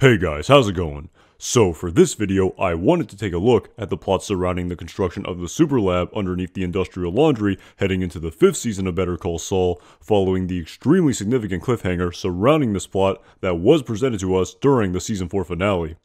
Hey guys, how's it going? So for this video, I wanted to take a look at the plot surrounding the construction of the Superlab underneath the industrial laundry heading into the 5th season of Better Call Saul, following the extremely significant cliffhanger surrounding this plot that was presented to us during the season 4 finale.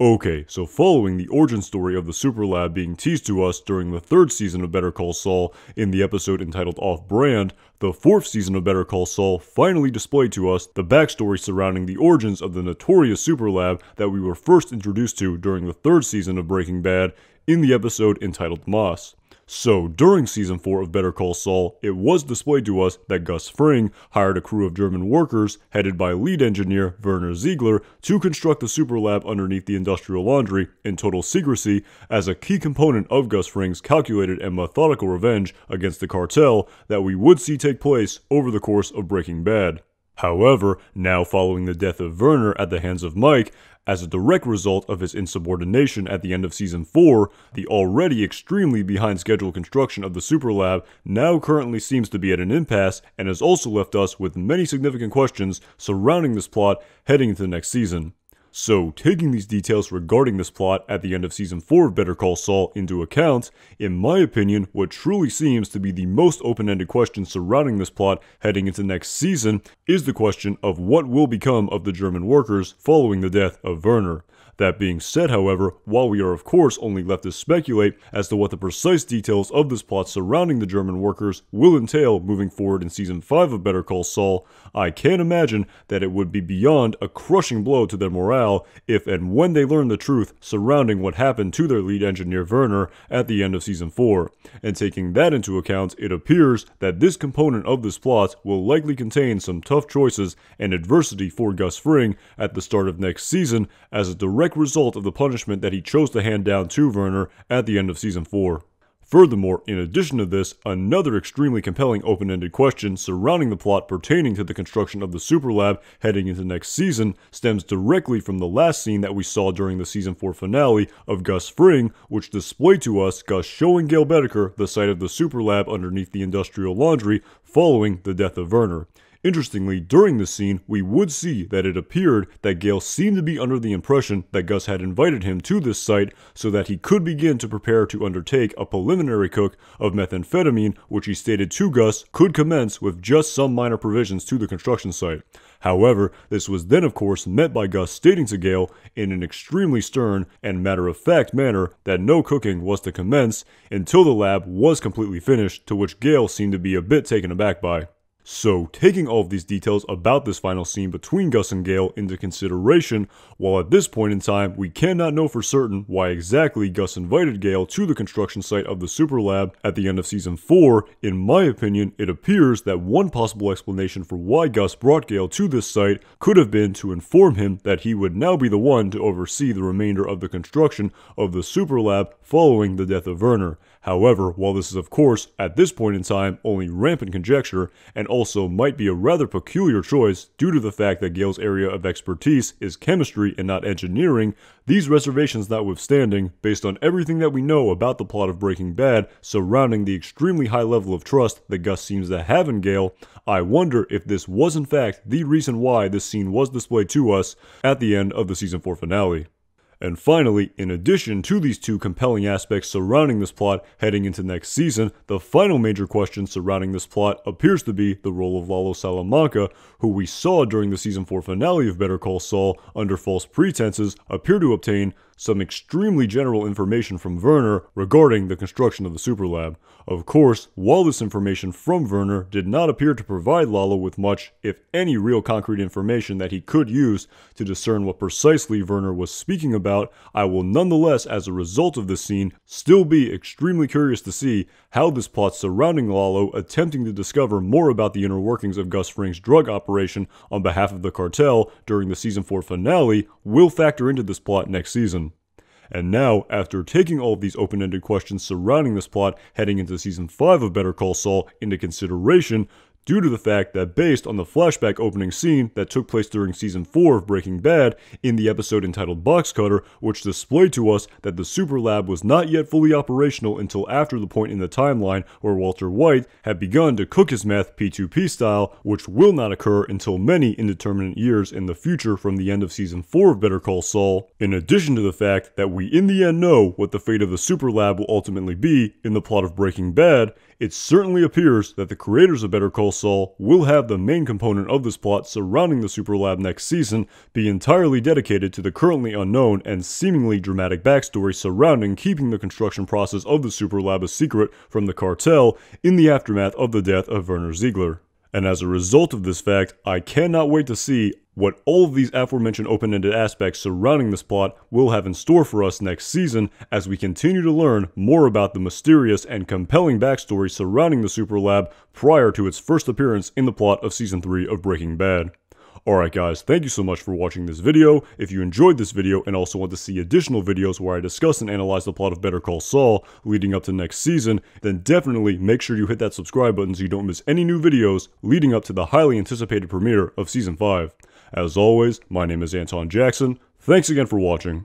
Okay, so following the origin story of the Superlab being teased to us during the 3rd season of Better Call Saul in the episode entitled Off Brand, the 4th season of Better Call Saul finally displayed to us the backstory surrounding the origins of the notorious Superlab that we were first introduced to during the 3rd season of Breaking Bad in the episode entitled Moss. So, during Season 4 of Better Call Saul, it was displayed to us that Gus Fring hired a crew of German workers, headed by lead engineer Werner Ziegler, to construct the Superlab underneath the industrial laundry in total secrecy as a key component of Gus Fring's calculated and methodical revenge against the cartel that we would see take place over the course of Breaking Bad. However, now following the death of Werner at the hands of Mike, as a direct result of his insubordination at the end of Season 4, the already extremely behind schedule construction of the Superlab now currently seems to be at an impasse and has also left us with many significant questions surrounding this plot heading into the next season. So, taking these details regarding this plot at the end of Season 4 of Better Call Saul into account, in my opinion, what truly seems to be the most open-ended question surrounding this plot heading into next season is the question of what will become of the German workers following the death of Werner. That being said, however, while we are of course only left to speculate as to what the precise details of this plot surrounding the German workers will entail moving forward in Season 5 of Better Call Saul, I can imagine that it would be beyond a crushing blow to their morale if and when they learn the truth surrounding what happened to their lead engineer Werner at the end of Season 4. And taking that into account, it appears that this component of this plot will likely contain some tough choices and adversity for Gus Fring at the start of next season as a direct result of the punishment that he chose to hand down to Werner at the end of Season 4. Furthermore, in addition to this, another extremely compelling open-ended question surrounding the plot pertaining to the construction of the Superlab heading into next season stems directly from the last scene that we saw during the Season 4 finale of Gus Fring, which displayed to us Gus showing Gale Boetticher the site of the Superlab underneath the industrial laundry following the death of Werner. Interestingly, during this scene, we would see that it appeared that Gale seemed to be under the impression that Gus had invited him to this site so that he could begin to prepare to undertake a preliminary cook of methamphetamine, which he stated to Gus could commence with just some minor provisions to the construction site. However, this was then of course met by Gus stating to Gale in an extremely stern and matter-of-fact manner that no cooking was to commence until the lab was completely finished, to which Gale seemed to be a bit taken aback by. So, taking all of these details about this final scene between Gus and Gale into consideration, while at this point in time we cannot know for certain why exactly Gus invited Gale to the construction site of the Superlab at the end of Season 4, in my opinion, it appears that one possible explanation for why Gus brought Gale to this site could have been to inform him that he would now be the one to oversee the remainder of the construction of the Superlab following the death of Werner. However, while this is of course, at this point in time, only rampant conjecture, and also might be a rather peculiar choice due to the fact that Gale's area of expertise is chemistry and not engineering, these reservations notwithstanding, based on everything that we know about the plot of Breaking Bad surrounding the extremely high level of trust that Gus seems to have in Gale, I wonder if this was in fact the reason why this scene was displayed to us at the end of the Season 4 finale. And finally, in addition to these two compelling aspects surrounding this plot heading into next season, the final major question surrounding this plot appears to be the role of Lalo Salamanca, who we saw during the Season 4 finale of Better Call Saul under false pretenses appear to obtain some extremely general information from Werner regarding the construction of the Superlab. Of course, while this information from Werner did not appear to provide Lalo with much, if any, real concrete information that he could use to discern what precisely Werner was speaking about, I will nonetheless, as a result of this scene, still be extremely curious to see how this plot surrounding Lalo attempting to discover more about the inner workings of Gus Fring's drug operation on behalf of the cartel during the Season 4 finale will factor into this plot next season. And now, after taking all of these open-ended questions surrounding this plot heading into Season 5 of Better Call Saul into consideration, due to the fact that based on the flashback opening scene that took place during season 4 of Breaking Bad in the episode entitled Box Cutter, which displayed to us that the Superlab was not yet fully operational until after the point in the timeline where Walter White had begun to cook his meth P2P style, which will not occur until many indeterminate years in the future from the end of season 4 of Better Call Saul, in addition to the fact that we in the end know what the fate of the Superlab will ultimately be in the plot of Breaking Bad. It certainly appears that the creators of Better Call Saul will have the main component of this plot surrounding the Superlab next season be entirely dedicated to the currently unknown and seemingly dramatic backstory surrounding keeping the construction process of the Superlab a secret from the cartel in the aftermath of the death of Werner Ziegler. And as a result of this fact, I cannot wait to see what all of these aforementioned open-ended aspects surrounding this plot will have in store for us next season as we continue to learn more about the mysterious and compelling backstory surrounding the Superlab prior to its first appearance in the plot of season 3 of Breaking Bad. Alright guys, thank you so much for watching this video. If you enjoyed this video and also want to see additional videos where I discuss and analyze the plot of Better Call Saul leading up to next season, then definitely make sure you hit that subscribe button so you don't miss any new videos leading up to the highly anticipated premiere of Season 5. As always, my name is Anton Jackson. Thanks again for watching.